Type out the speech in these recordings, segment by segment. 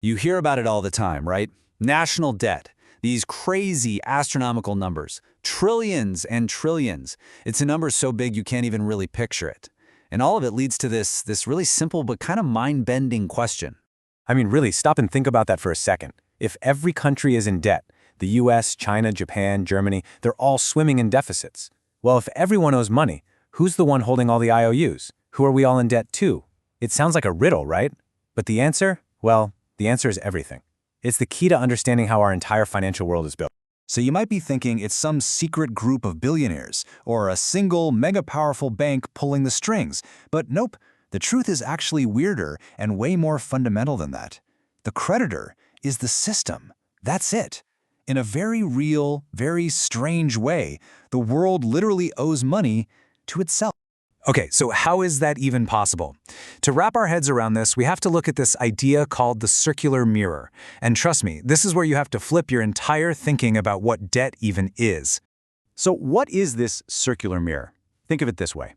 You hear about it all the time, right? National debt. These crazy astronomical numbers. Trillions and trillions. It's a number so big you can't even really picture it. And all of it leads to this really simple but kind of mind-bending question. I mean, really, stop and think about that for a second. If every country is in debt, the US, China, Japan, Germany, they're all swimming in deficits. Well, if everyone owes money, who's the one holding all the IOUs? Who are we all in debt to? It sounds like a riddle, right? But the answer? Well, the answer is everything. It's the key to understanding how our entire financial world is built. So you might be thinking it's some secret group of billionaires or a single mega-powerful bank pulling the strings. But nope, the truth is actually weirder and way more fundamental than that. The creditor is the system. That's it. In a very real, very strange way, the world literally owes money to itself. Okay, so how is that even possible? To wrap our heads around this, we have to look at this idea called the circular mirror. And trust me, this is where you have to flip your entire thinking about what debt even is. So what is this circular mirror? Think of it this way.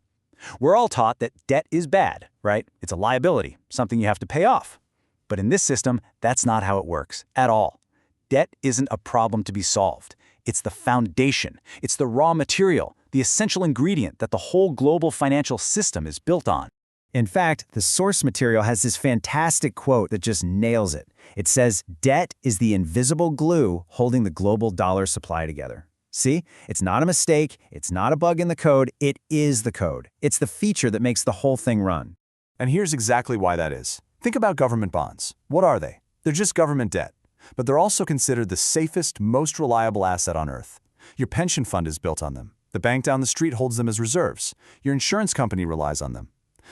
We're all taught that debt is bad, right? It's a liability, something you have to pay off. But in this system, that's not how it works at all. Debt isn't a problem to be solved. It's the foundation. It's the raw material, the essential ingredient that the whole global financial system is built on. In fact, the source material has this fantastic quote that just nails it. It says, "Debt is the invisible glue holding the global dollar supply together." See, it's not a mistake, it's not a bug in the code, it is the code. It's the feature that makes the whole thing run. And here's exactly why that is. Think about government bonds. What are they? They're just government debt. But they're also considered the safest, most reliable asset on Earth. Your pension fund is built on them. The bank down the street holds them as reserves. Your insurance company relies on them.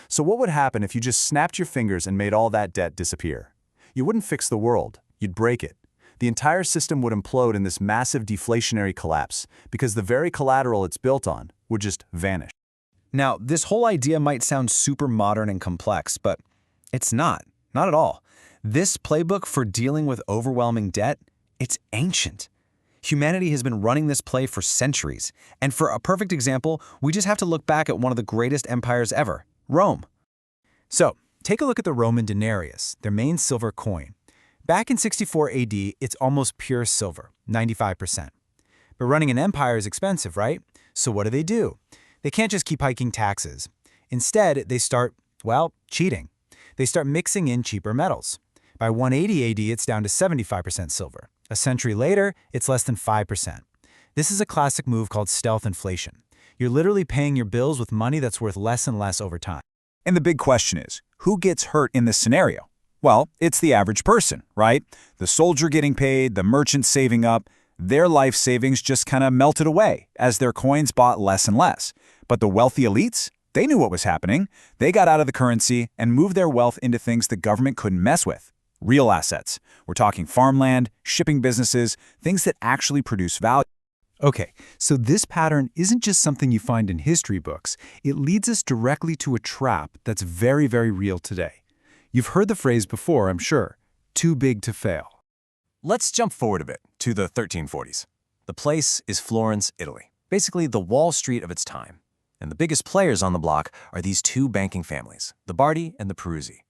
So what would happen if you just snapped your fingers and made all that debt disappear? You wouldn't fix the world. You'd break it. The entire system would implode in this massive deflationary collapse because the very collateral it's built on would just vanish. Now, this whole idea might sound super modern and complex, but it's not at all. This playbook for dealing with overwhelming debt, it's ancient. Humanity has been running this play for centuries. And for a perfect example, we just have to look back at one of the greatest empires ever, Rome. So, take a look at the Roman denarius, their main silver coin. Back in 64 AD, it's almost pure silver, 95%. But running an empire is expensive, right? So what do? They can't just keep hiking taxes. Instead, they start, well, cheating. They start mixing in cheaper metals. By 180 AD, it's down to 75% silver. A century later, it's less than 5%. This is a classic move called stealth inflation. You're literally paying your bills with money that's worth less and less over time. And the big question is, who gets hurt in this scenario? Well, it's the average person, right? The soldier getting paid, the merchant saving up, their life savings just kind of melted away as their coins bought less and less. But the wealthy elites, they knew what was happening. They got out of the currency and moved their wealth into things the government couldn't mess with. Real assets. We're talking farmland, shipping businesses, things that actually produce value. Okay, so this pattern isn't just something you find in history books. It leads us directly to a trap that's very, very real today. You've heard the phrase before, I'm sure, too big to fail. Let's jump forward a bit to the 1340s. The place is Florence, Italy, basically the Wall Street of its time. And the biggest players on the block are these two banking families, the Bardi and the Peruzzi.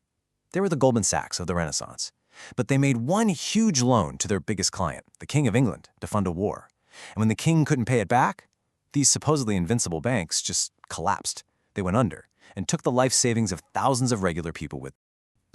They were the Goldman Sachs of the Renaissance. But they made one huge loan to their biggest client, the King of England, to fund a war. And when the king couldn't pay it back, these supposedly invincible banks just collapsed. They went under and took the life savings of thousands of regular people with them.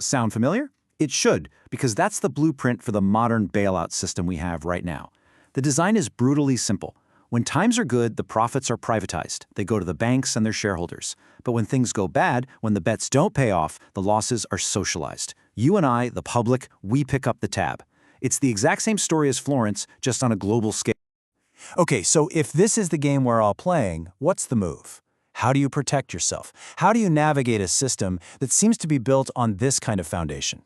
Sound familiar? It should, because that's the blueprint for the modern bailout system we have right now. The design is brutally simple. When times are good, the profits are privatized. They go to the banks and their shareholders. But when things go bad, when the bets don't pay off, the losses are socialized. You and I, the public, we pick up the tab. It's the exact same story as Florence, just on a global scale. Okay, so if this is the game we're all playing, what's the move? How do you protect yourself? How do you navigate a system that seems to be built on this kind of foundation?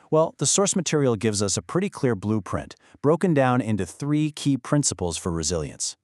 Well, the source material gives us a pretty clear blueprint, broken down into 3 key principles for resilience.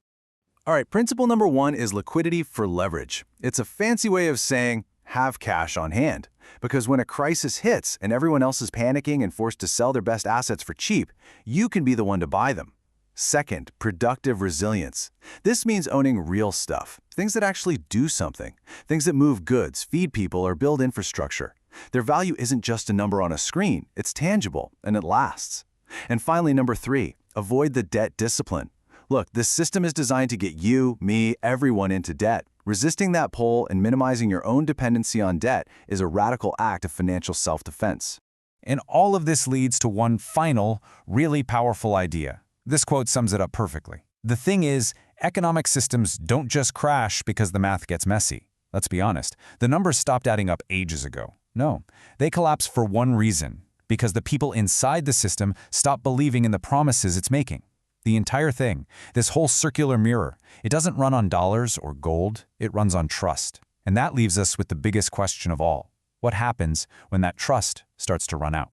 All right, principle number 1 is liquidity for leverage. It's a fancy way of saying have cash on hand. Because when a crisis hits and everyone else is panicking and forced to sell their best assets for cheap, you can be the one to buy them. Second, productive resilience. This means owning real stuff, things that actually do something, things that move goods, feed people, or build infrastructure. Their value isn't just a number on a screen, it's tangible, and it lasts. And finally, number 3, avoid the debt discipline. Look, this system is designed to get you, me, everyone into debt. Resisting that pull and minimizing your own dependency on debt is a radical act of financial self-defense. And all of this leads to one final, really powerful idea. This quote sums it up perfectly. The thing is, economic systems don't just crash because the math gets messy. Let's be honest, the numbers stopped adding up ages ago. No, they collapse for one reason, because the people inside the system stop believing in the promises it's making. The entire thing, this whole circular mirror, it doesn't run on dollars or gold, it runs on trust. And that leaves us with the biggest question of all. What happens when that trust starts to run out?